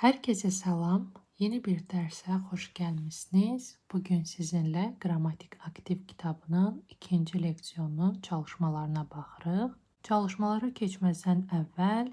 Herkese selam. Yeni bir derse hoş gelmişsiniz. Bugün sizinle Gramatik Aktiv kitabının ikinci leksiyonunun çalışmalarına baxırıq. Çalışmalara keçməzdən əvvəl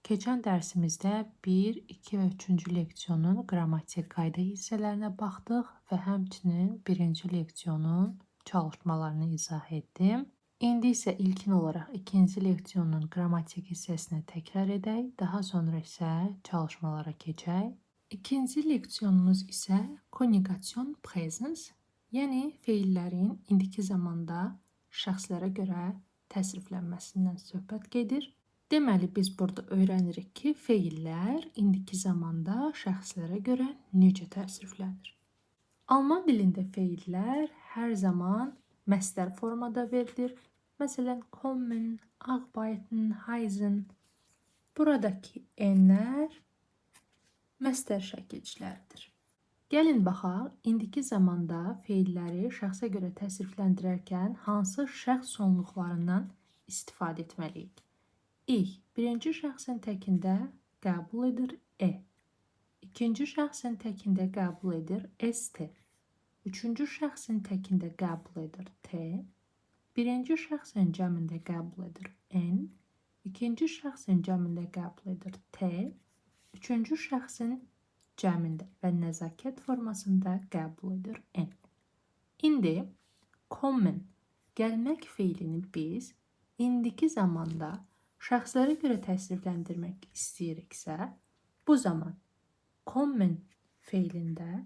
keçən dərsimizdə 1, 2 və 3-cü leksiyonun qrammatik qayda hissələrinə baxdıq və həmçinin 1-ci leksiyonun çalışmalarını izah etdim. İndi isə ilkin olaraq ikinci leksiyonun qrammatik hissəsini təkrar edək, daha sonra isə çalışmalara keçək. İkinci leksiyonumuz isə konjugasyon presens, yəni feillərin indiki zamanda şəxslərə görə təsriflənməsindən söhbət gedir. Deməli, biz burada öyrənirik ki, feillər indiki zamanda şəxslərə görə necə təsriflənir. Alman dilində feillər hər zaman məstər formada verilir. Məsələn, kommen, arbeiten, heißen. Buradakı enlər məstər şəkilçiləridir. Gəlin baxaq, indiki zamanda feilləri şəxsə görə təsrifləndirərkən hansı şəxs sonluqlarından istifadə etməliyik? Birinci şəxsin təkində qəbul edir e. İkinci şəxsin təkində qəbul edir st. Üçüncü şəxsin təkində qəbul edir t. Birinci şəxsin cəmində qəbul edir n. İkinci şəxsin cəmində qəbul edir t. Üçüncü şəxsin cəmində və nəzakət formasında qəbul edir n. İndi kommen, gəlmək feilini biz indiki zamanda şəxslərə görə təsrifləndirmək istəyiriksə, bu zaman kommen feilində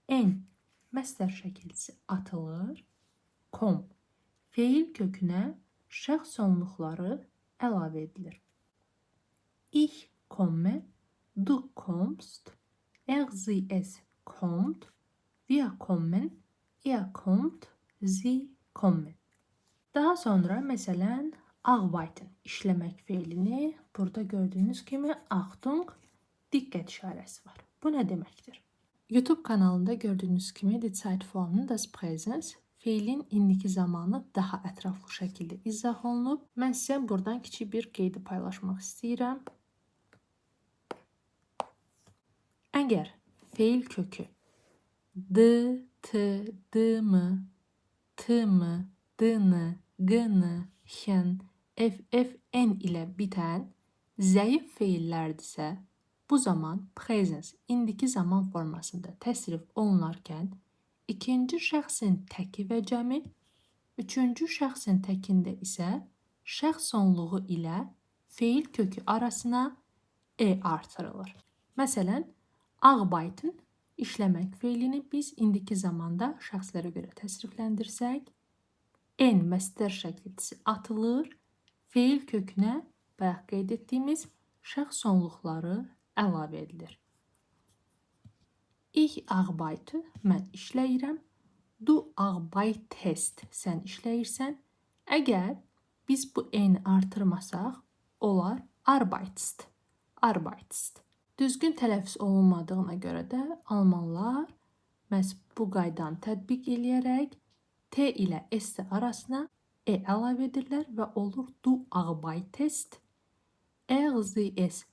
n məstər şəkilçisi atılır, kom feil kökünə şəxs sonluqları əlavə edilir. Ich komme, du kommst, sie es kommt, wir kommen, kommt, sie kommen. Daha sonra məsələn arbeiten işləmək feilini burada gördüyünüz kimi Achtung, diqqət işarəsi var. Bu nə deməkdir? YouTube kanalında gördüyünüz kimi die Zeitformen das Präsens feilin indiki zamanı daha ətraflı şəkildə izah olunub. Mən sizə buradan kiçik bir qeydi paylaşmaq istəyirəm. Əgər feil kökü d, t, d m, t m, d n, g n, x n, f, f, n ilə bitən zəif feillərdirsə, bu zaman presens indiki zaman formasında təsrif olunarkən ikinci şəxsin təki və cəmi, üçüncü şəxsin təkində isə şəxs sonluğu ilə feil kökü arasına e artırılır. Məsələn, arbeiten işləmək feilini biz indiki zamanda şəxslərə görə təsrifləndirsək, n məstər şəkilçisi atılır, feil kökünə bayaq qeyd etdiyimiz şəxs sonluqları əlavə edilir. Ich arbeite, mən işləyirəm. Du arbeitest, sən işləyirsən. Əgər biz bu n artırmasaq, olar arbeitst, arbeitst. Düzgün tələffüz olunmadığına görə də almanlar məhz bu qaydanı tətbiq eləyərək t ilə s arasına e əlavə edirlər və olur du arbeitest, sie es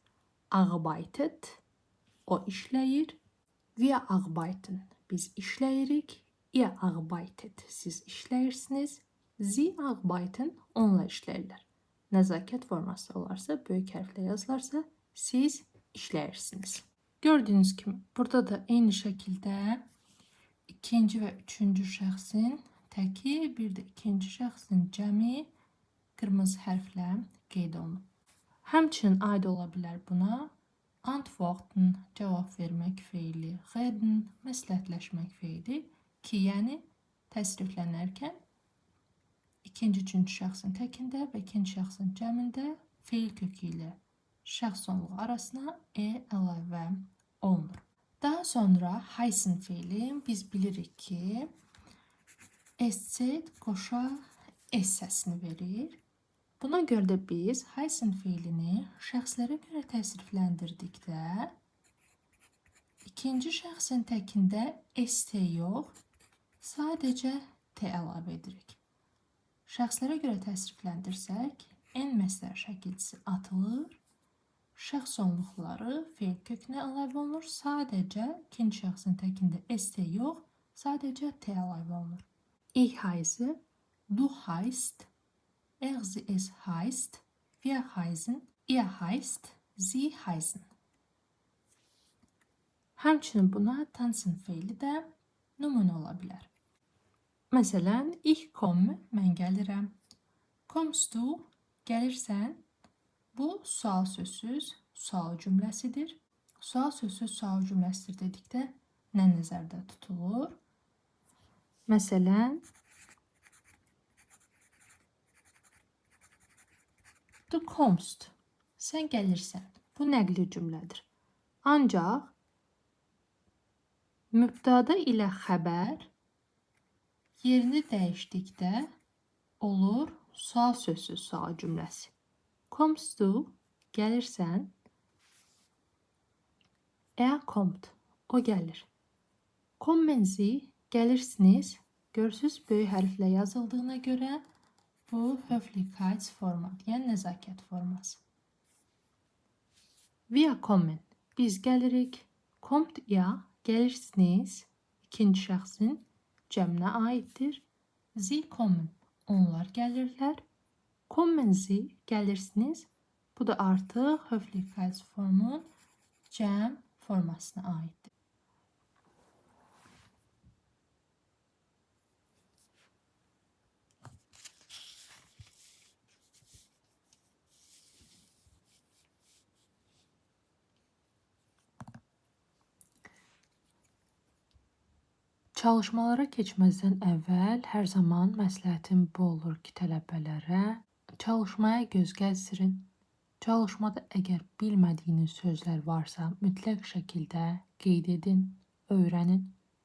arbeitet, o işləyir. Wir arbeiten, biz işləyirik. Ihr arbeitet, siz işləyirsiniz. Sie arbeiten, onlar işləyirlər. Nəzakət forması olarsa, böyük hərflə yazılarsa, siz işləyirsiniz. Gördüyünüz kimi, burada da eyni şəkildə ikinci və üçüncü şəxsin təki, bir də ikinci şəxsin cəmi qırmızı hərflə qeyd olunub. Həmçinin aid ola bilər buna antworten, cavab vermək feili, reden, məsləhətləşmək feili ki, yəni təsriflənərkən ikinci, üçüncü şəxsin təkində və ikinci şəxsin cəmində feil kökü ilə şəxs sonluğu arasına e əlavə olunur. Daha sonra heißen feili biz bilirik ki, sz qoşa s səsini verir. Buna görə də biz heißen feilini şəxslərə görə təsrifləndirdikdə ikinci şəxsin təkində st yox, sadəcə t əlavə edirik. Şəxslərə görə təsrifləndirsək, n məstər şəkilçisi atılır, Şəxs sonluqları fe'l kökünə əlavə olunur. Sadəcə ikinci şəxsin təkində st yox, sadəcə t əlavə olunur. Ich heiße, du heißt, es heißt, wir heißen, ihr heißt, sie heißen. Həmçinin buna tanzen fe'li də nümunə ola bilər. Məsələn, ich komme, mən gəlirəm. Kommst du, gəlirsən. Bu sual sözsüz sual cümləsidir. Sual sözsüz sual cümləsidir dedikdə nə nəzərdə tutulur? Məsələn, du kommst, sən gəlirsən. Bu nəqli cümlədir. Ancaq mübtada ilə xəbər yerini dəyişdikdə olur sual sözsüz sual cümləsi. Kommst du, gəlirsən. Kommt, o gəlir. Kommen Sie, gəlirsiniz. Görürsüz, böyük hərflə yazıldığına görə bu Höflichkeitsformat, yəni nəzakət forması. Wir kommen, biz gəlirik. Kommt ihr, gəlirsiniz. İkinci şəxsin cəminə aiddir. Sie kommen, onlar gəlirlər. Kommen Sie, gəlirsiniz. Bu da artıq Höflichkeitsformun cəm formasına aiddir. Çalışmalara keçməzdən əvvəl hər zaman məsləhətim bu olur ki, tələbələrə çalışmaya göz gəzdirin. Çalışmada əgər bilmədiyiniz sözlər varsa, mütləq şəkildə qeyd edin, öyrənin.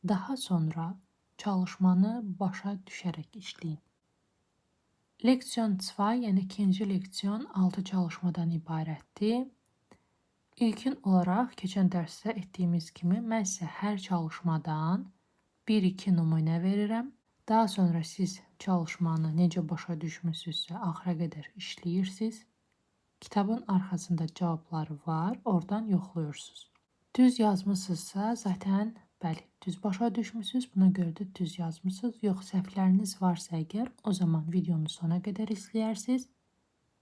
Daha sonra çalışmanı başa düşərək işləyin. Leksiyon 2, yəni ikinci leksiyon 6 çalışmadan ibarətdir. İlkin olaraq keçən dərsdə etdiyimiz kimi mən sizə hər çalışmadan 1-2 nümunə verirəm. Daha sonra siz çalışmanı necə başa düşmüsünüzsə axıra qədər işləyirsiniz. Kitabın arxasında cavabları var, oradan yoxlayırsınız. Düz yazmısınızsa, zaten bəli, düz başa düşmüsünüz, buna görə də düz yazmısınız. Yox, səhvləriniz varsa əgər, o zaman videonu sona qədər izləyirsiniz.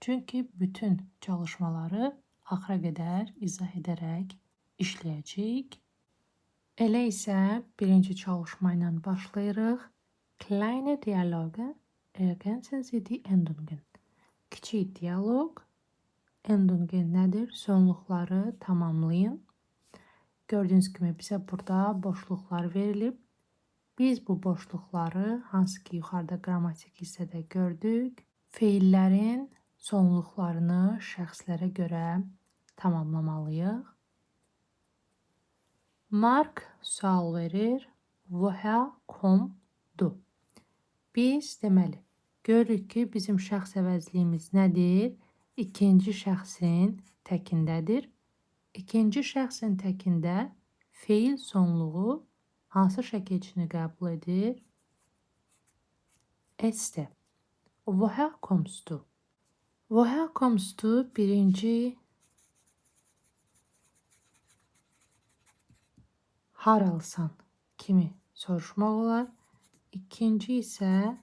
Çünki bütün çalışmaları axıra qədər izah edərək işləyəcəyik. Elə isə birinci çalışma ilə başlayırıq. Kleine Dialoge ergänzen Sie die Endungen. Kiçik dialoq. Endungen nədir? Sonluqları tamamlayın. Gördüyünüz kimi bizə burada boşluqlar verilib. Biz bu boşluqları, hansı ki yuxarıda qrammatik hissədə gördük, feillərin sonluqlarını şəxslərə görə tamamlamalıyıq. Mark sual verir. Woher kommst du? Biz deməli görürük ki, bizim şəxs əvəzliyimiz nədir? İkinci şəxsin təkindədir. İkinci şəxsin təkində feil sonluğu hansı şəkilçini qəbul edir? St. Woher kommst du? Woher kommst du birinci haralsan kimi soruşmaq olar. İkinci isə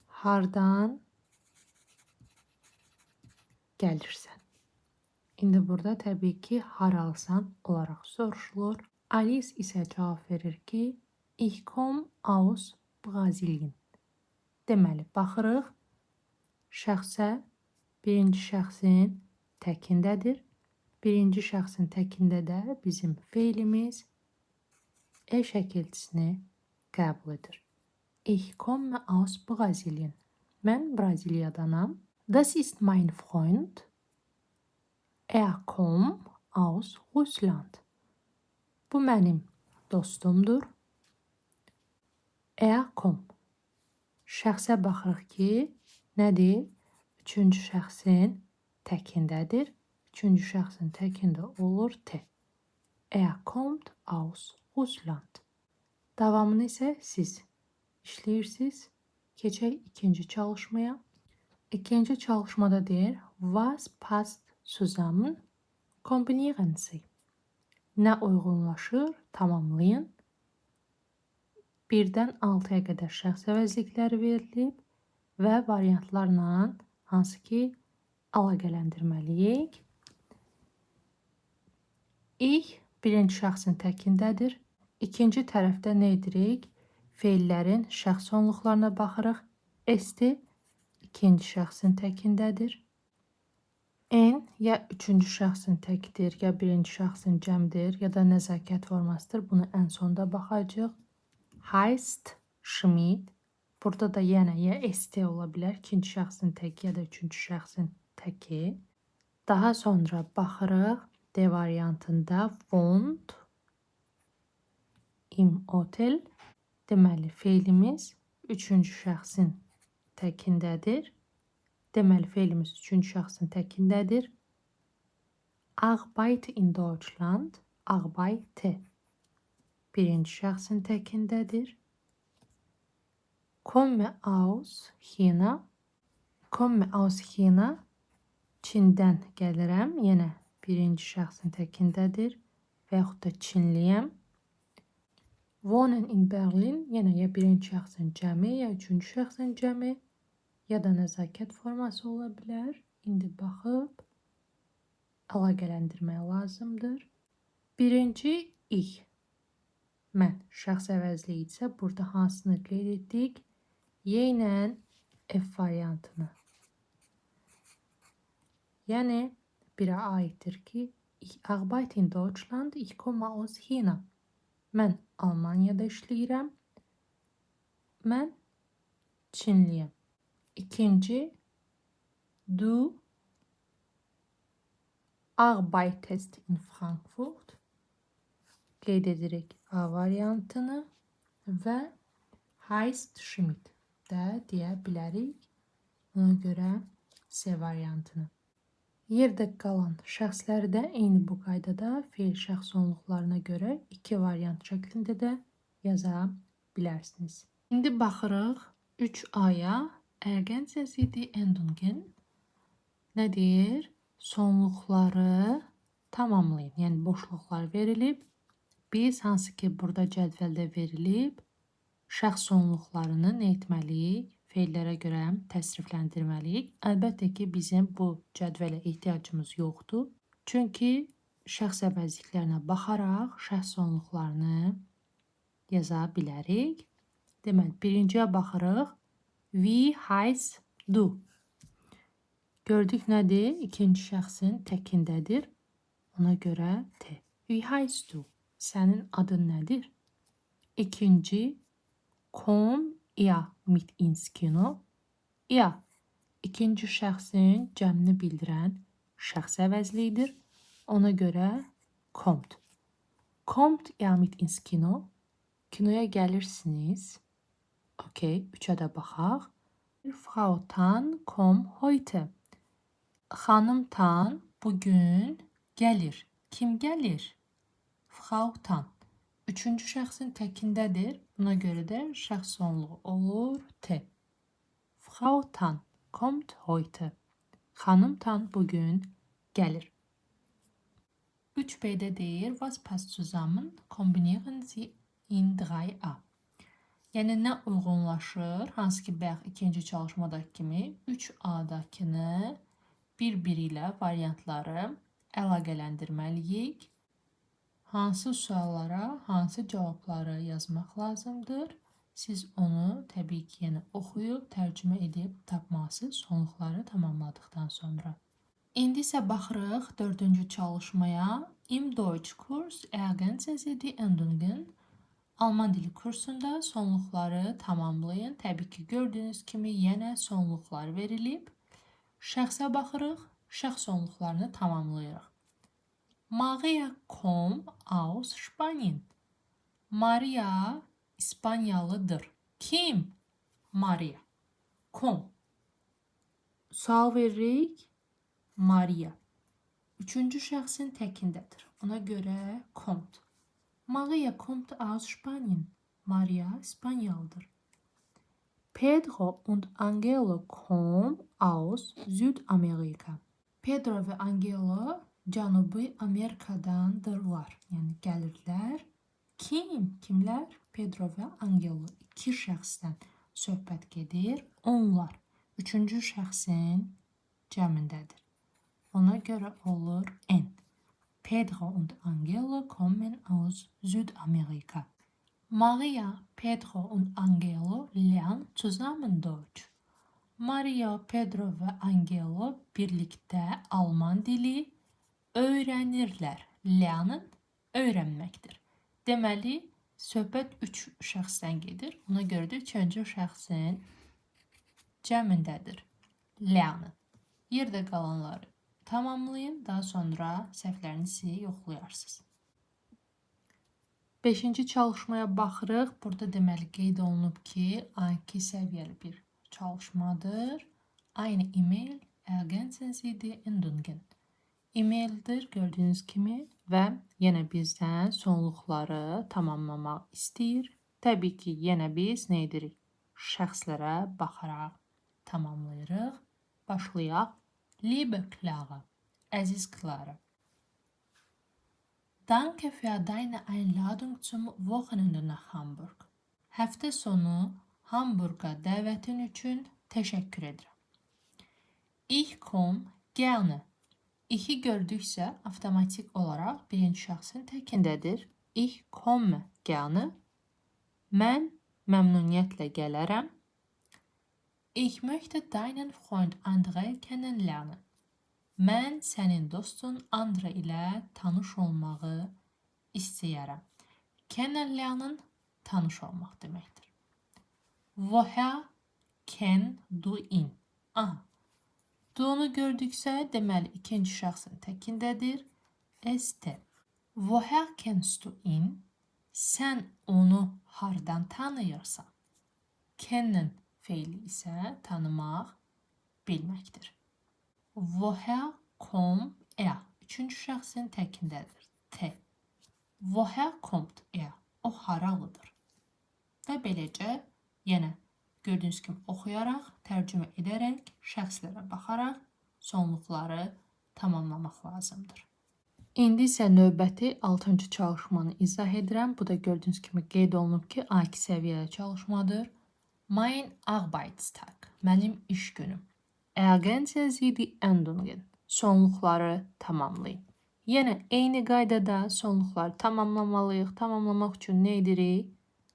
hardan gəlirsən. İndi burada təbii ki, haralsan olaraq soruşulur. Alice isə cavab verir ki, Ich komme aus Brasilien. Deməli, baxırıq şəxsə, birinci şəxsin təkindədir. Birinci şəxsin təkində də bizim feilimiz şəkilçisini qəbul edir. Ich komme aus Brasilien. Mən Braziliyadanam. Das ist mein Freund. Kommt aus Russland. Bu mənim dostumdur. Kommt. Şəxsə baxırıq ki, nədir? Üçüncü şəxsin təkindədir. Üçüncü şəxsin təkində olur T. Kommt aus Russland. Davamını isə siz işləyirsiniz. Keçək ikinci çalışmaya. İkinci çalışmada deyir, was passt zusammen, kombinieren Sie. Nə uyğunlaşır, tamamlayın. 1-dən 6-ya qədər şəxs əvəzlikləri verilib və variantlarla hansı ki əlaqələndirməliyik. İlk birinci şəxsin təkindədir. İkinci tərəfdə nə edirik? Feillərin şəxs onluqlarına baxırıq. Esti ikinci şəxsin təkindədir. En ya üçüncü şəxsin təkidir, ya birinci şəxsin cəmdir, ya da nəzakət formasıdır. Bunu ən sonda baxacağıq. Heißt Schmidt. Burada da yenə ya st ola bilər, ikinci şəxsin təki ya da üçüncü şəxsin təki. Daha sonra baxırıq D variantında wohnt im Hotel. Deməli, feilimiz üçüncü şəxsin təkindədir. Deməli, feilimiz üçüncü şəxsin təkindədir. Arbeite in Deutschland, arbeite. Birinci şəxsin təkindədir. Komme aus China. Komme aus China. Çindən gəlirəm. Yenə birinci şəxsin təkindədir. Və yaxud da Çinliyəm. Wohnen in Berlin. Yenə ya birinci şəxsin cəmi, ya üçüncü şəxsin cəmi, ya da nəzakət forması ola bilər. İndi baxıb əlaqələndirmək lazımdır. Birinci ich. Mən şəxs əvəzliyi isə burada hansını qeyd etdik? Y ilə F variantını. Yəni, birə aiddir ki, ich arbeite in Deutschland, ich komme aus China. Mən Almaniyada işləyirəm. Mən Çinliyəm. İkinci, du arbeitest in Frankfurt. Qeyd edirik A variantını və heißt Schmidt də deyə bilərik. Ona görə C variantını. Yerdə qalan şəxsləri də eyni bu qaydada feil şəxs onluqlarına görə iki variant şəklində də yaza bilərsiniz. İndi baxırıq 3A-ya. Ergänzen die Endungen. Nə deyir? Sonluqları tamamlayın. Yəni boşluqlar verilib. Biz hansı ki burada cədvəldə verilib, şəxs sonluqlarını nə etməliyik? Feillərə görə təsrifləndirməliyik. Əlbəttə ki, bizim bu cədvələ ehtiyacımız yoxdur. Çünki şəxs əvəzliklərinə baxaraq şəxs sonluqlarını yaza bilərik. Deməli, birinciyə baxırıq. Wie heißt du? Gördük nədir? İkinci şəxsin təkindədir. Ona görə T. Wie heißt du? Sənin adın nədir? İkinci, komm ihr mit ins Kino? Ihr. İkinci şəxsin cəmini bildirən şəxs əvəzliyidir. Ona görə kommt. Kommt ihr mit ins Kino? Kinoya gəlirsiniz. Okey, 3-ə də baxaq. Frau Tan komm heute. Xanım Tan bugün gəlir. Kim gəlir? Frau Tan. Üçüncü şəxsin təkindədir. Buna görə də şəxs sonluğu olur T. Frau Tan kommt heute. Xanım Tan bugün gəlir. 3B'də deyir, was passt zusammen, kombinieren Sie in 3A. Yəni, nə uyğunlaşır? Hansı ki, bayaq ikinci çalışmadakı kimi 3A-dakını bir-biri ilə variantları əlaqələndirməliyik. Hansı suallara, hansı cavabları yazmaq lazımdır? Siz onu təbii ki, yəni oxuyub, tərcümə edib tapmalısınız sonluqları tamamladıqdan sonra. İndi isə baxırıq 4-cü çalışmaya. Im Deutschkurs ergänzen Sie die Endungen. Alman dili kursunda sonluqları tamamlayın. Təbii ki, gördüyünüz kimi yenə sonluqlar verilib. Şəxsə baxırıq, şəxs sonluqlarını tamamlayırıq. Maria kommt aus Spanien. Maria İspanyalıdır. Kim? Maria. Kom. Sual veririk. Maria. Üçüncü şəxsin təkindədir. Ona görə kommt. Maria kommt aus Spanien. Maria İspanyalıdır. Pedro und Angelo kommen aus Südamerika. Pedro ve Angelo Cənubi Amerikadandırlar. Yəni gəlirlər. Kimlər? Pedro və Angelo. İki şəxsdən söhbət gedir. Onlar üçüncü şəxsin cəmindədir. Ona görə olur en. Pedro und Angelo kommen aus Südamerika. Maria, Pedro und Angelo lernen zusammen Deutsch. Maria, Pedro və Angelo birlikdə Alman dili öyrənirlər. Lernen öyrənməkdir. Deməli, söhbət üç şəxsdən gedir. Ona görə də üçüncü şəxsin cəmindədir. Lernen. Yerdə qalanları tamamlayın. Daha sonra səhvlərinizi yoxlayarsınız. 5-ci çalışmaya baxırıq. Burada deməli qeyd olunub ki, A2 səviyyəli bir çalışmadır. Aynı e-mail ergänzen Sie die Endungen. E-maildir gördüyünüz kimi və yenə bizdən sonluqları tamamlamaq istəyir. Təbii ki, yenə biz nə edirik? Şəxslərə baxaraq tamamlayırıq. Başlayaq. Liebe Clara, əziz Clara. Danke für deine Einladung zum Wochenende nach Hamburg. Həftə sonu Hamburg'a dəvətin üçün təşəkkür edirəm. Ich komme gerne. İki gördüksə avtomatik olaraq birinci şəxsin təkindədir. Ich komme gerne. Mən məmnuniyyətlə gələrəm. Ich möchte deinen Freund André kennenlernen. Mən sənin dostun Andre ilə tanış olmağı istəyərəm. Kennenlernen tanış olmaq deməkdir. Woher kennst du ihn? Aha. Du'nu gördüksə, deməli ikinci şəxsin təkindədir. Este. Woher kennst du ihn? Sən onu hardan tanıyırsan? Kennen feili isə tanımaq, bilməkdir. Woher kommt er? Üçüncü şəxsin təkindədir. T. Woher kommt er? O haralıdır. Və beləcə yenə gördüyünüz kimi oxuyaraq, tərcümə edərək, şəxslərə baxaraq sonluqları tamamlamaq lazımdır. İndi isə növbəti 6-cı çalışmanı izah edirəm. Bu da gördüyünüz kimi qeyd olunub ki, A2 səviyyəli çalışmadır. Mein Arbeitstag, mənim iş günüm. Ergänzen Sie die Endungen, sonluqları tamamlayın. Yenə eyni qaydada sonluqları tamamlamalıyıq. Tamamlamaq üçün nə edirik?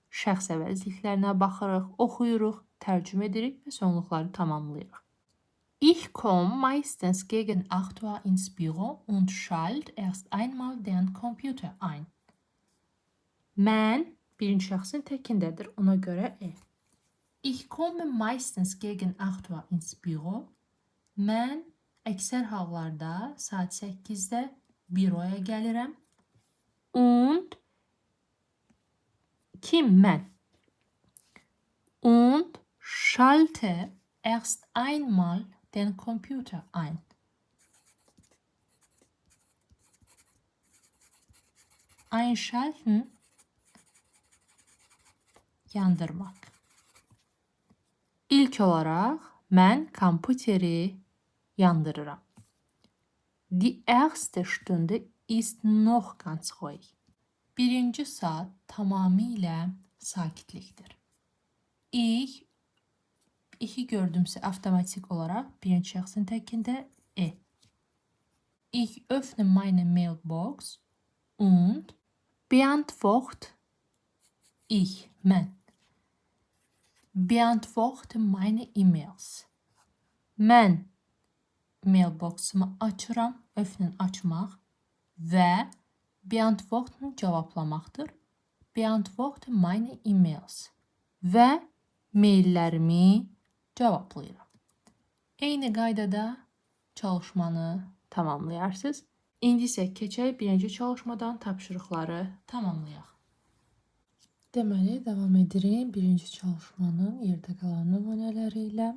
Şəxs əvəzliklərinə baxırıq, oxuyuruq, tərcümə edirik və sonluqları tamamlayırıq. Ich komme meistens gegen 8 Uhr ins Büro und schalte erst einmal den Computer ein. Mən birinci şəxsin təkindədir, ona görə e. Ich komme meistens gegen 8 Uhr ins Büro. Mən əksər hallarda saat 8-də büroya gəlirəm. Und kim? Mən. Und schalte erst einmal den Computer ein. Einschalten, yandırmaq. İlk olaraq mən kompüteri yandırıram. Die erste Stunde ist noch ganz ruhig. Birinci saat tamamilə sakitlikdir. İki gördümsə avtomatik olaraq birinci şəxsin təkində e. Ich öffne meine Mailbox und beantworte mən. Beantworte meine E-Mails. Mən mailboxumu açıram, öffnen açmaq və beantworten cavablamaqdır. Beantworte meine E-Mails və maillərimi cavablayıram. Eyni qaydada çalışmanı tamamlayarsınız. İndi isə keçək birinci çalışmadan tapşırıqları tamamlayaq. Deməli, davam edirik birinci çalışmanın yerdə qalan nümunələri ilə.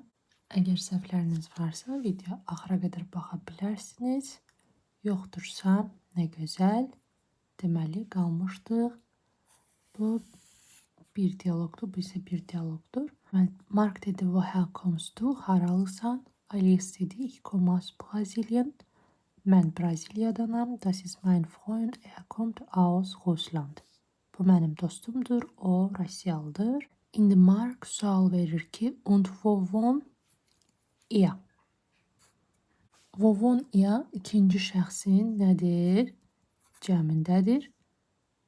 Əgər səhvləriniz varsa, video axıra qədər baxa bilərsiniz. Yoxdursa, nə gözəl. Deməli, qalmışdıq. Bu bir dialoqdur, bu isə bir dialoqdur. Mark dedi, woher kommst du? Haralısan? Alice dedi, ich komme aus Brasilien. Mən Braziliyadanam. Das ist mein Freund. Er kommt aus Russland. Bu mənim dostumdur. O Rusiyalıdır. İndi Mark sual verir ki, und wo wohnt ihr? Wo wohnt ihr ikinci şəxsin nədir? Cəmindədir.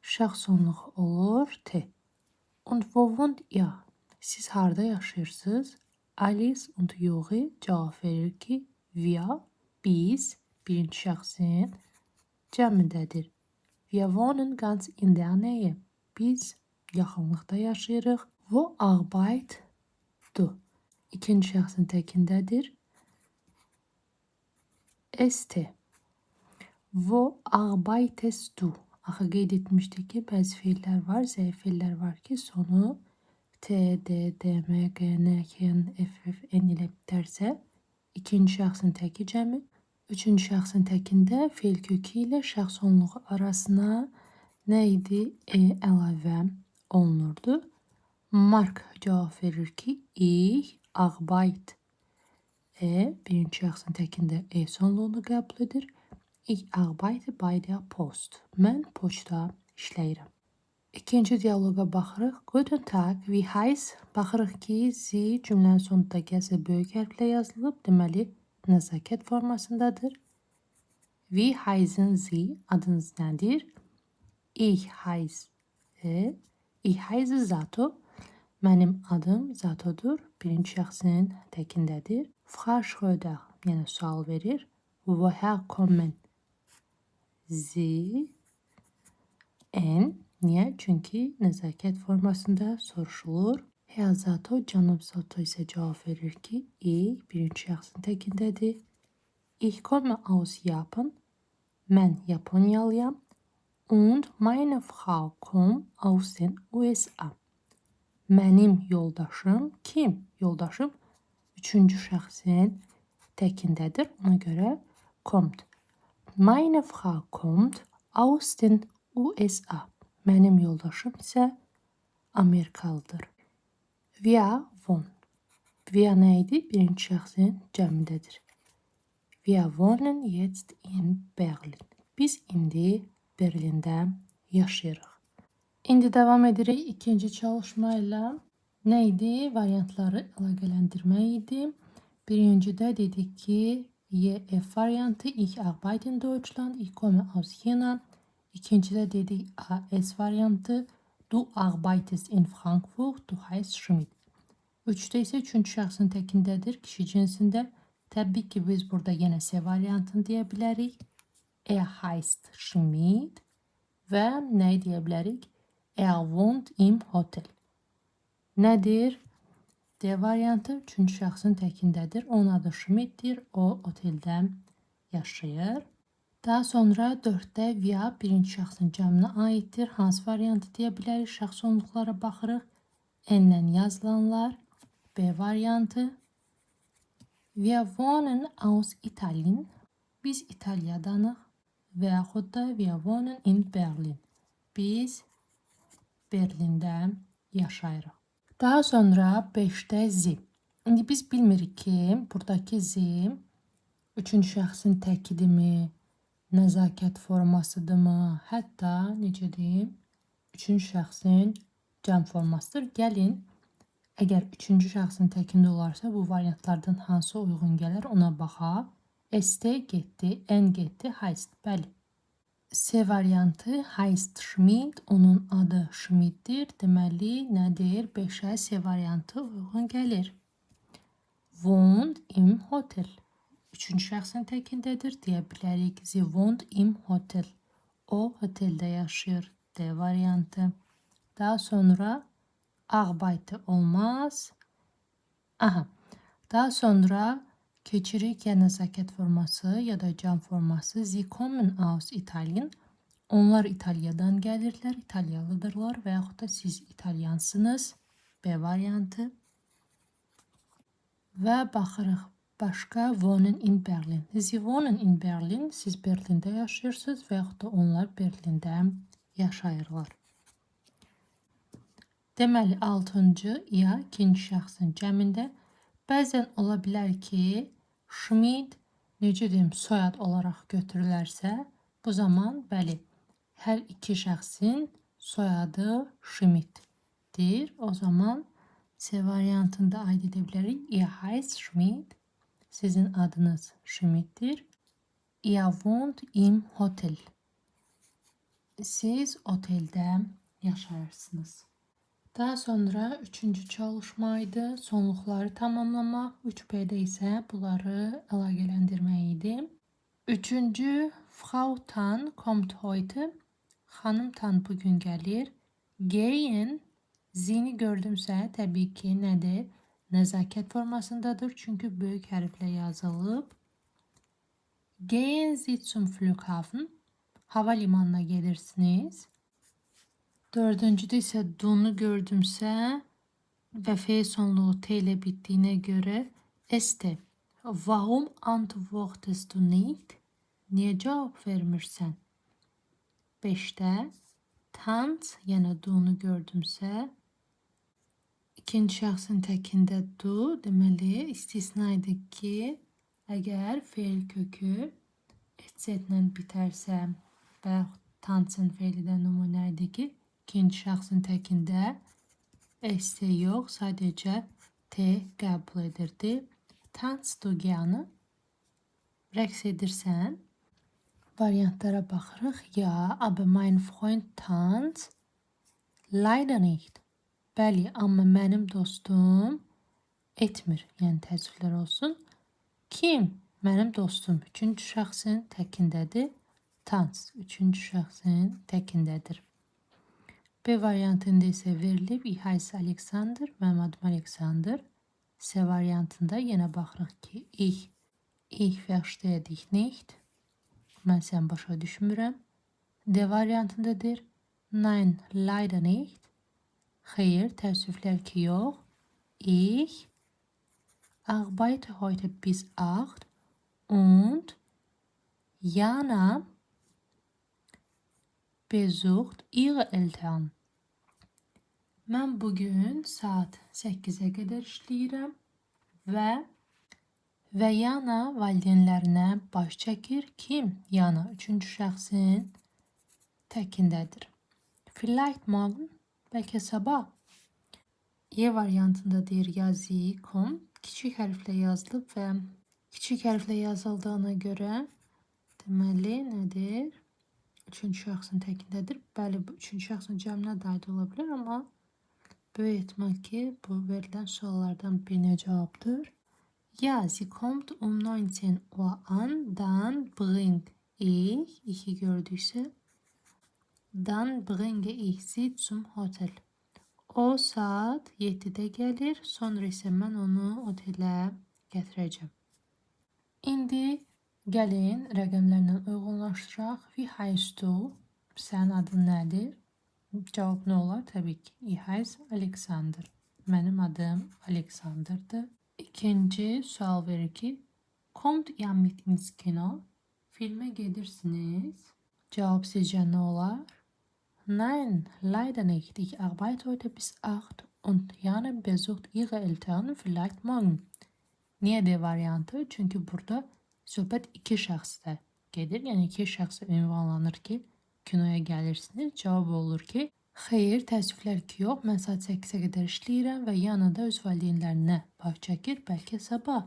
Şəxs olur T. Und wo wohnt ihr? Siz harda yaşayırsınız? Alice und Yuri cavab verir ki, wir, biz, birinci şəxsin cəmindədir. Wir wohnen ganz in der Nähe. Biz yaxınlıqda yaşayırıq. Wo arbeitet du? İkinci şəxsin təkindədir. ST. Wo arbeitest du? Axı qeyd etmişdik ki, bəzi feillər var, zəif feillər var ki, sonu T, D, D, M, G, N, K, N, F, F, N ilə bitərsə, ikinci şəxsin təki cəmi, üçüncü şəxsin təkində feil kökü ilə şəxs onluğu arasına nə idi? Əlavə olunurdu. Mark cavab verir ki, ich arbeite. Birinci şəxsin təkində sonluğunu qəbul edir. Ich arbeite bei der Post. Mən poçta işləyirəm. İkinci diyaloqa baxırıq. Guten Tag, wie heiß? Baxırıq ki, Sie cümlənin sonunda gəlsə böyük hərflə yazılıb. Deməli, nəzakət formasındadır. Wie heißen Sie? Adınız nədir? Ich heiße Zato. Mənim adım Zatodur. Birinci şəxsin təkindədir. Frau Schröder, yəni sual verir. Woher kommen Sie? En. Niyə? Çünki nəzakət formasında soruşulur. Herr Zato, cənab Zato isə cavab verir ki, birinci şəxsin təkindədir. Ich komme aus Japan. Mən Yaponiyalıyam. Und meine Frau kommt aus den USA. Mənim yoldaşım kim? Yoldaşım üçüncü şəxsin təkindədir. Ona görə kommt. Meine Frau kommt aus den USA. Mənim yoldaşım isə Amerikalıdır. Wir wohnen. Wir nə idi? Birinci şəxsin cəmindədir. Wir wohnen jetzt in Berlin. Biz indi Berlində yaşayırıq. İndi davam edirik ikinci çalışma ilə. Nə idi? Variantları əlaqələndirmək idi. Birincidə dedik ki, YF variantı, ich arbeite in Deutschland, ich komme aus China. İkincidə dedik AS variantı, du arbeitest in Frankfurt, du heißt Schmidt. Üçdə isə üçüncü şəxsin təkindədir, kişi cinsində. Təbii ki, biz burada yenə S variantını deyə bilərik. Heißt Schmidt və nə deyə bilərik? Wohnt im Hotel. Nədir? D variantı üçüncü şəxsin təkindədir. Onun adı Schmidtdir. O oteldə yaşayır. Daha sonra 4-də wir birinci şəxsin cəminə aiddir. Hansı variantı deyə bilərik? Şəxs onluqlara baxırıq. N-lə yazılanlar. B variantı. Wir wohnen aus Italien. Biz İtaliyadanıq. Və yaxud da wir wohnen in Berlin. Biz Berlində yaşayırıq. Daha sonra 5-də Z. İndi biz bilmirik ki, buradakı Z üçüncü şəxsin təkidirmi, nəzakət formasıdırmı, hətta necə deyim, üçüncü şəxsin cəm formasıdır. Gəlin, əgər üçüncü şəxsin təkində olarsa, bu variantlardan hansı uyğun gələr ona baxaq. ST getdi, N getdi, heißt, bəli. S variantı heißt Schmidt, onun adı Schmidtdir. Deməli, nədir? 5-ə S variantı uyğun gəlir. Wohnt im Hotel. Üçüncü şəxsin təkindədir. Deyə bilərik, sie wohnt im Hotel. O, oteldə yaşayır. D variantı. Daha sonra arbeite olmaz. Daha sonra keçirik ya nəzakət forması ya da cəm forması. Sie kommen aus Italien. Onlar İtalyadan gəlirlər, İtalyalıdırlar və yaxud da siz İtalyansınız. B variantı. Və baxırıq başqa wohnen in Berlin. Sie wohnen in Berlin. Siz Berlində yaşayırsınız və yaxud da onlar Berlində yaşayırlar. Deməli, 6-cı ya ikinci şəxsin cəmində. Bəzən ola bilər ki, Schmidt necə deyim, soyad olaraq götürülərsə, bu zaman bəli, hər iki şəxsin soyadı Schmidtdir. O zaman C variantında aid edə bilərik. Ihr heißt Schmidt. Sizin adınız Schmidtdir. Ihr wohnt im Hotel. Siz oteldə yaşayırsınız. Daha sonra üçüncü çalışmaydı. Sonluqları tamamlamaq. 3B'də isə bunları əlaqələndirmək idi. Üçüncü, Frau Tan kommt heute. Xanım Tan bugün gəlir. Gehen, zini gördümsə təbii ki nədir? Nəzakət formasındadır. Çünki böyük hərflə yazılıb. Gehen Sie zum Flughafen. Havalimanına gelirsiniz. Dördüncüdə isə dunu gördümsə və fe'l sonluğu t ilə bitdiyinə görə este. Warum antwortest du nicht? Niyə cavab vermirsən? 5-də tanz, yəni dunu gördümsə ikinci şəxsin təkində du deməli istisna edir ki, əgər fe'l kökü etcetlə bitərsə və tanzın fe'lidən nümunə edir ki, ikinci şəxsin təkində ST yox, sadəcə T qəbul edirdi. Tanz du gerne? Rəqs edirsən? Variantlara baxırıq. Ja, aber mein Freund tanz leider nicht. Bəli, amma mənim dostum etmir. Yəni təəssüflər olsun. Kim? Mənim dostum. Üçüncü şəxsin təkindədir. Tanz. Üçüncü şəxsin təkindədir. B variantında isə verilib. Ich heiße Alexander. Mənim adım Alexander. C variantında yenə baxırıq ki, ich verstehe dich nicht. Mən sən başa düşmürəm. D variantındadır. Nein, leider nicht. Xeyr, təəssüflər ki, yox. Ich arbeite heute bis 8 und Jana besucht ihre Eltern. Mən bugün saat 8-ə qədər işləyirəm və Yana valideynlərinə baş çəkir. Kim? Yana üçüncü şəxsin təkindədir. Vielleicht morgen, bəlkə sabah. Y variantında deyir yazı kom. Kiçik hərflə yazılıb və kiçik hərflə yazıldığına görə deməli nədir? Üçüncü şəxsin təkindədir. Bəli, bu üçüncü şəxsin cəminə də aid ola bilər, amma böyük ehtimal ki, bu verilən suallardan birinə cavabdır. Ja, sie kommt 19 Uhr an, dann bringe ich gördüysə, dann bringe ich sie zum Hotel. O saat 7-də gəlir, sonra isə mən onu otelə gətirəcəm. İndi gəlin rəqəmlərlə uyğunlaşdıraq. Wie heißt du? Sənin adın nədir? Cavab nə olar? Təbii ki, ich heiße Alexander. Mənim adım Alexanderdır. İkinci sual verir ki, kommt ihr mit ins Kino? Filmə gedirsiniz. Cavab sizcə nə olar? Nein, leider nicht. Ich arbeite heute bis 8 und Jana besucht ihre Eltern vielleicht morgen. Niyə D variantı? Çünki burada söhbət iki şəxsdə gedir. Yəni iki şəxsə ünvanlanır ki, kinoya gəlirsiniz. Cavab olur ki, xeyr, təəssüflər ki, yox. Mən saat 8-ə qədər işləyirəm və yanında öz valideynlərinə baş çəkir, bəlkə sabah.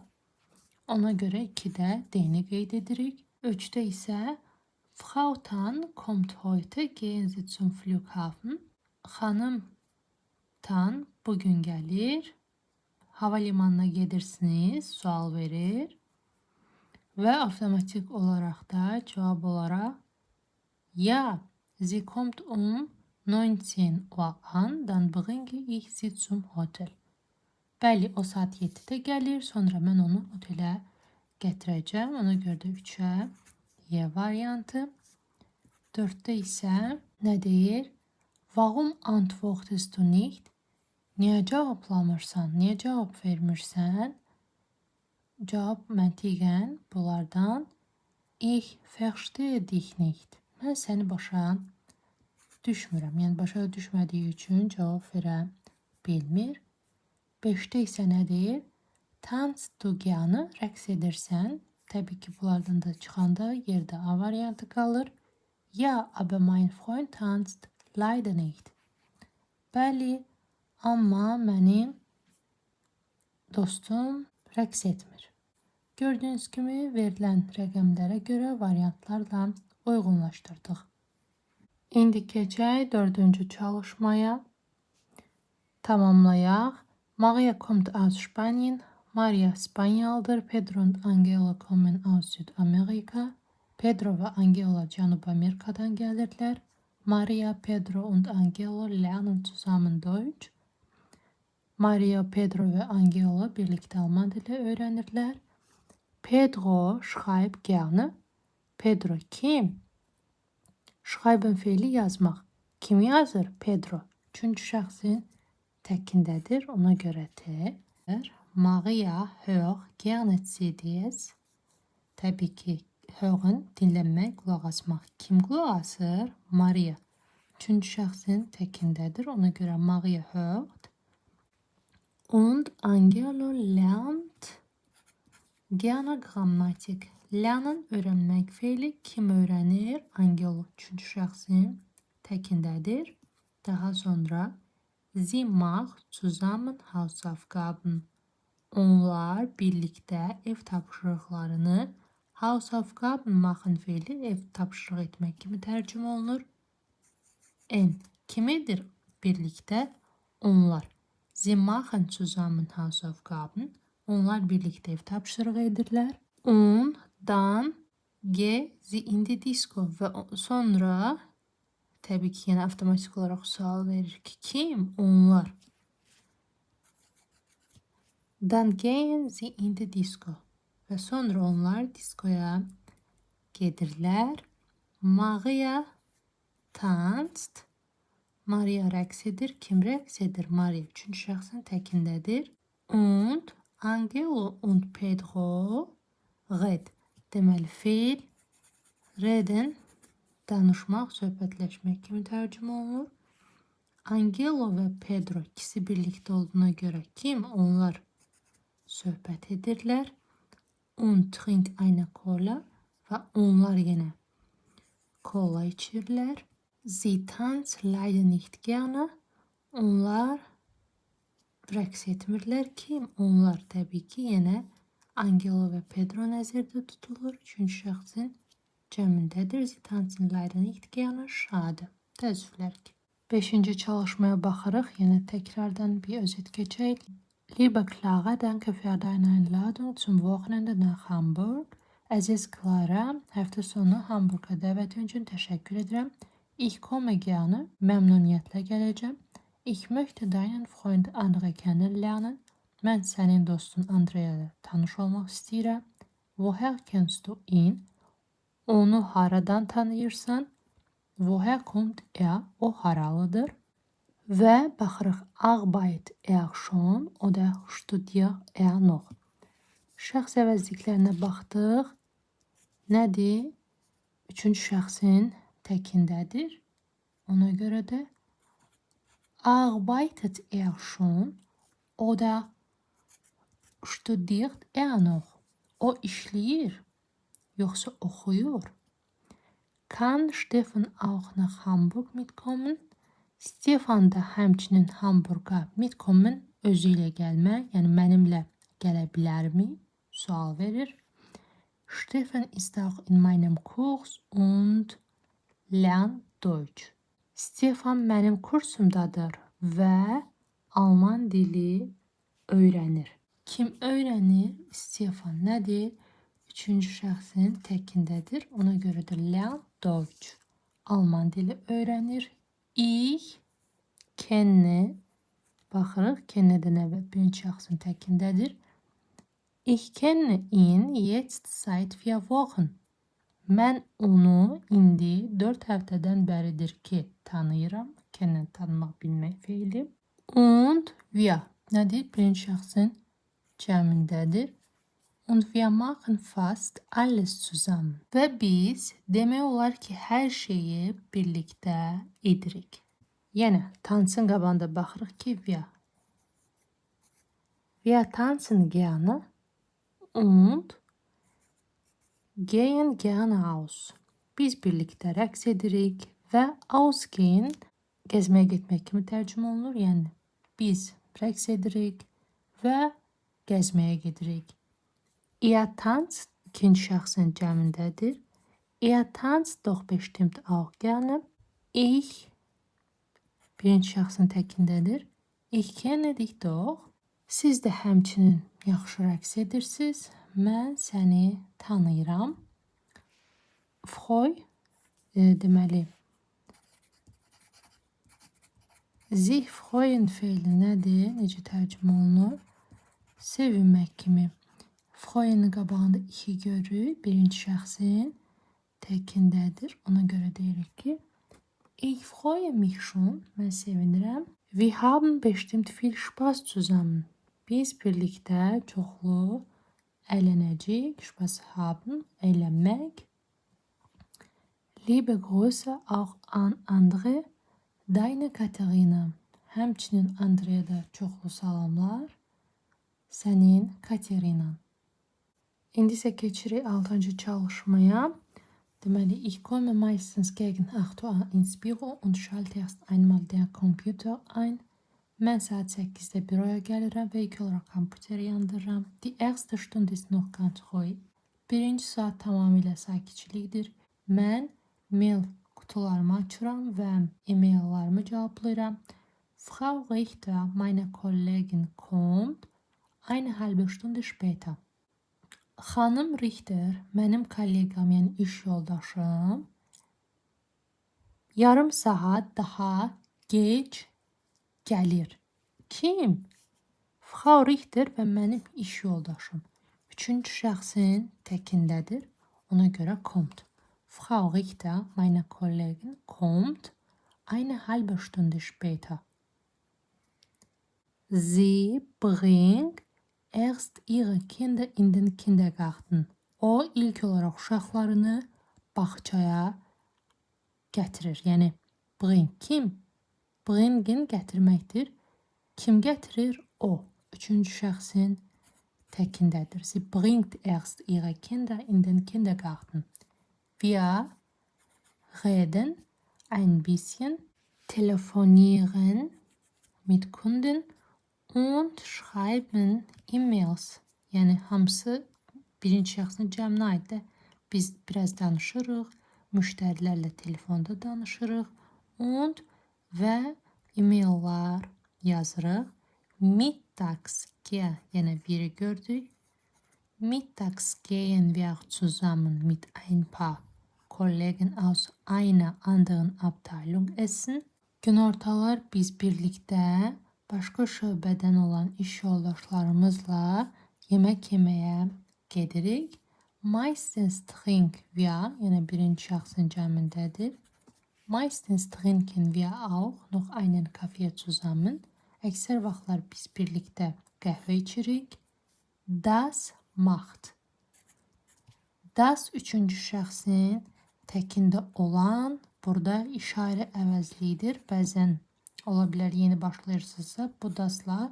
Ona görə 2-də D-ni qeyd edirik. 3-də isə Frau Tan kommt heute, gehen Sie zum Flughafen. Xanım Tan bugün gəlir. Havalimanına gedirsiniz, sual verir. Və avtomatik olaraq da cavab olaraq ja, sie kommt 19 Uhr an, dann bringe ich sie zum Hotel. Bəli, o saat 7-də gəlir, sonra mən onu otelə gətirəcəm. Ona görə də 3-ə Y variantı. 4-də isə nə deyir? Warum antwortest du nicht? Niyə cavablamırsan? Niyə cavab vermirsən? Cavab məntiqən bunlardan ich verstehe dich nicht. Mən səni başa düşmürəm. Yəni başa düşmədiyi üçün cavab verə bilmir. 5-də isə nə deyir? Tanzt du gerne, rəqs edirsən. Təbii ki, bunlardan da çıxanda yerdə A variantı qalır. Ja, aber mein Freund tanzt leider nicht. Bəli, amma mənim dostum rəqs etmir. Gördüyünüz kimi verilən rəqəmlərə görə variantlarla uyğunlaşdırdıq. İndi keçək 4-cü çalışmaya. Tamamlayaq. Maria kommt aus Spanien. Maria İspanyalıdır. Pedro und Angela kommen aus Südamerika. Pedro və Angela Cənub Amerikadan gəlirlər. Maria, Pedro und Angela lernen zusammen Deutsch. Maria, Pedro və Angela birlikdə Alman dili öyrənirlər. Pedro schreibt gerne. Pedro kim? Schreiben feili yazmaq. Kim yazır? Pedro. Üçüncü şəxsin təkindədir. Ona görə T. Maria hör gerne CDs. Təbii ki, hörün dinləmək, qulaq asmaq. Kim qulaq asır? Maria. Üçüncü şəxsin təkindədir. Ona görə Maria hört. Und Angela lernt gerne Grammatik. Lernen öyrənmək feili kim öyrənir? Angela üçüncü şəxsin təkindədir. Daha sonra Sie macht zusammen Hausaufgaben. Onlar birlikdə ev tapşırıqlarını Hausaufgaben machen feili ev tapşırıq etmək kimi tərcümə olunur. En kim edir birlikdə? Onlar. Sie machen zusammen Hausaufgaben. Onlar birlikdə ev tapşırığı edirlər. Und dann gehen sie in die Disco. Və sonra təbii ki, yenə avtomatik olaraq sual verir ki, kim? Onlar. Dann gehen sie in die Disco. Və sonra onlar diskoya gedirlər. Maria tanzt. Maria rəqs edir. Kim rəqs edir? Maria üçüncü şəxsin təkindədir. Und Angela und Pedro red. Deməli, feil reden danışmaq, söhbətləşmək kimi tərcümə olunur. Angela və Pedro ikisi birlikdə olduğuna görə kim? Onlar söhbət edirlər. Und trink eine Cola və onlar yenə kola içirlər. Sie tanzt leider nicht gerne. Onlar rəqs etmirlər. Kim? Onlar təbii ki, yenə Angela və Pedro nəzərdə tutulur. Üçüncü şəxsin cəmindədir. Sie tanzen leider nicht gerne. Schade. Təəssüflər ki. 5-ci çalışmaya baxırıq. Yenə təkrardan bir özet keçək. Liebe Clara, danke für deine Einladung zum Wochenende nach Hamburg. Əziz Clara, həftə sonu Hamburqa dəvətin üçün təşəkkür edirəm. Ich komme gerne. Məmnuniyyətlə gələcəm. Ich möchte deinen Freund Andre kennenlernen. Mən sənin dostun Andrea ilə tanış olmaq istəyirəm. Woher kennst du ihn? Onu haradan tanıyırsan? Woher kommt er? O haralıdır. Və baxırıq, arbeitet er schon oder studiert er noch? Şəxs əvəzliklərinə baxdıq. Nədir? Üçüncü şəxsin təkindədir. Ona görə də arbeitet er schon oder studiert er noch? O işləyir, yoxsa oxuyur? Kann Stefan auch nach Hamburg mitkommen? Stefan da həmçinin Hamburqa mitkommen özü ilə gəlmək, yəni mənimlə gələ bilərmi? Sual verir. Stefan ist auch in meinem Kurs und lernt Deutsch. Stefan mənim kursumdadır və Alman dili öyrənir. Kim öyrənir? Stefan nədir? Üçüncü şəxsin təkindədir. Ona görə də lernt Deutsch. Alman dili öyrənir. Ich kenne. Baxırıq, kennedən əvvəl birinci şəxsin təkindədir. Ich kenne ihn jetzt seit 4 Wochen. Mən onu indi 4 həftədən bəridir ki tanıyıram. Kennen tanımaq, bilmək feili. Und wir nədir? Birinci şəxsin cəmindədir. Und wir machen fast alles zusammen. Və biz demək olar ki, hər şeyi birlikdə edirik. Yenə tanışın qabağında baxırıq ki, wir. Wir tanzen gerne und gehen gerne aus. Biz birlikdə rəqs edirik və ausgehen gəzməyə getmək kimi tərcümə olunur. Yəni biz rəqs edirik və gəzməyə gedirik. Ihr tanzt ikinci şəxsin cəmindədir. Ihr tanzt doch bestimmt auch gerne. Ich birinci şəxsin təkindədir. Ich kenne dich doch. Siz də həmçinin yaxşı rəqs edirsiniz. Mən səni tanıyıram. Freu, deməli, sich freuen feili nədir? Necə tərcümə olunur? Sevinmək kimi. Freuen qabağında iki görürük. Birinci şəxsin təkindədir. Ona görə deyirik ki, ich freue mich schon. Mən sevinirəm. Wir haben bestimmt viel Spaß zusammen. Biz birlikdə çoxlu əylənəcəyik. Spaß haben, əylənmək. Liebe Grüße auch an Andre. Deine Katerina. Həmçinin Andreya da çoxlu salamlar. Sənin Katerinan. İndi isə keçirik 6-cı çalışmaya. Deməli, ich komme meistens gegen 8 Uhr ins Büro und schalte erst einmal den Computer ein. Mən saat 8-də büroya gəlirəm və ilk olaraq kompüteri yandırıram. Die erste Stunde ist noch ganz ruhig. Birinci saat tamamilə sakitçilikdir. Mən mail kutularımı açıram və e-maillarımı cavablayıram. Frau Richter, meine Kollegin, kommt eine halbe Stunde später. Xanım Richter, mənim kollegam, yəni iş yoldaşım, yarım saat daha gec gəlir. Kim? Frau Richter və mənim iş yoldaşım. Üçüncü şəxsin təkindədir. Ona görə kommt. Frau Richter, meine Kollegin, kommt eine halbe Stunde später. Sie bringt erst ihre Kinder in den Kindergarten. O ilk olaraq uşaqlarını bağçaya gətirir. Yəni bring kim? Bringen gətirməkdir. Kim gətirir? O. Üçüncü şəxsin təkindədir. Sie bringt erst ihre Kinder in den Kindergarten. Wir reden ein bisschen, telefonieren mit Kunden und schreiben E-mails. Yəni hamısı birinci şəxsin cəminə aiddir. Biz biraz danışırıq, müştərilərlə telefonda danışırıq und və e-maillar yazırıq. Mittags gehen, yəni biri gördük. Mittags gehen wir zusammen mit ein paar Kollegen aus einer anderen Abteilung essen. Günortalar biz birlikdə başqa şöbədən olan iş yoldaşlarımızla yemək yeməyə gedirik. Meistens trinken wir, yəni birinci şəxsin cəmindədir. Meistens trinken wir auch noch einen Kaffee zusammen. Əksər vaxtlar biz birlikdə qəhvə içirik. Das macht. Das üçüncü şəxsin təkində olan, burada işarə əvəzlidir. Bəzən ola bilər yeni başlayırsınızsa, bu dasla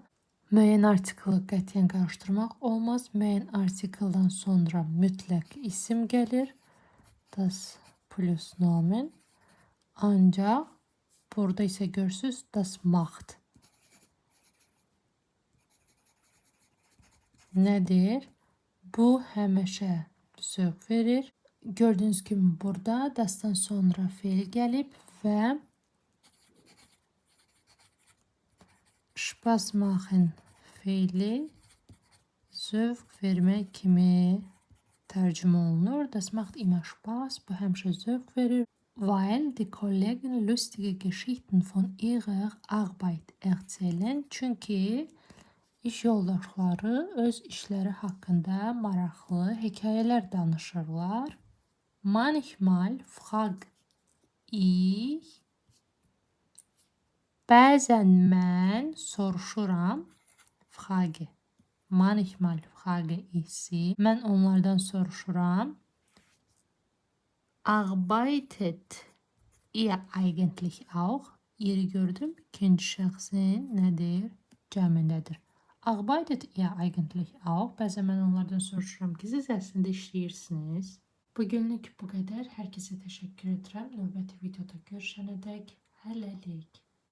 müəyyən artiklı qətiyyən qarışdırmaq olmaz. Müəyyən artikldan sonra mütləq isim gəlir. Das plus nomen. Ancaq burada isə görürsünüz, das macht. Nədir? Bu həmişə zövq verir. Gördüyünüz kimi burada dastan sonra feil gəlib və Spaß machen feili zövq vermək kimi tərcümə olunur. Das macht immer Spaß. Bu həmişə zövq verir. Weil die Kollegen lustige Geschichten von ihrer Arbeit erzählen. Çünki iş yoldaşları öz işləri haqqında maraqlı hekayələr danışırlar. Manchmal frag ich. Bəzən mən soruşuram. Frage. manchmal frage ich sie. Mən onlardan soruşuram. Arbeitet ihr eigentlich auch? Yeri gördüm. İkinci şəxsin nədir? Cəmindədir. Arbeitet ihr eigentlich auch? Bəzən mən onlardan soruşuram ki, siz əslində işləyirsiniz. Bugünlük bu qədər. Hər kəsə təşəkkür edirəm. Növbəti videoda görüşənədək hələlik.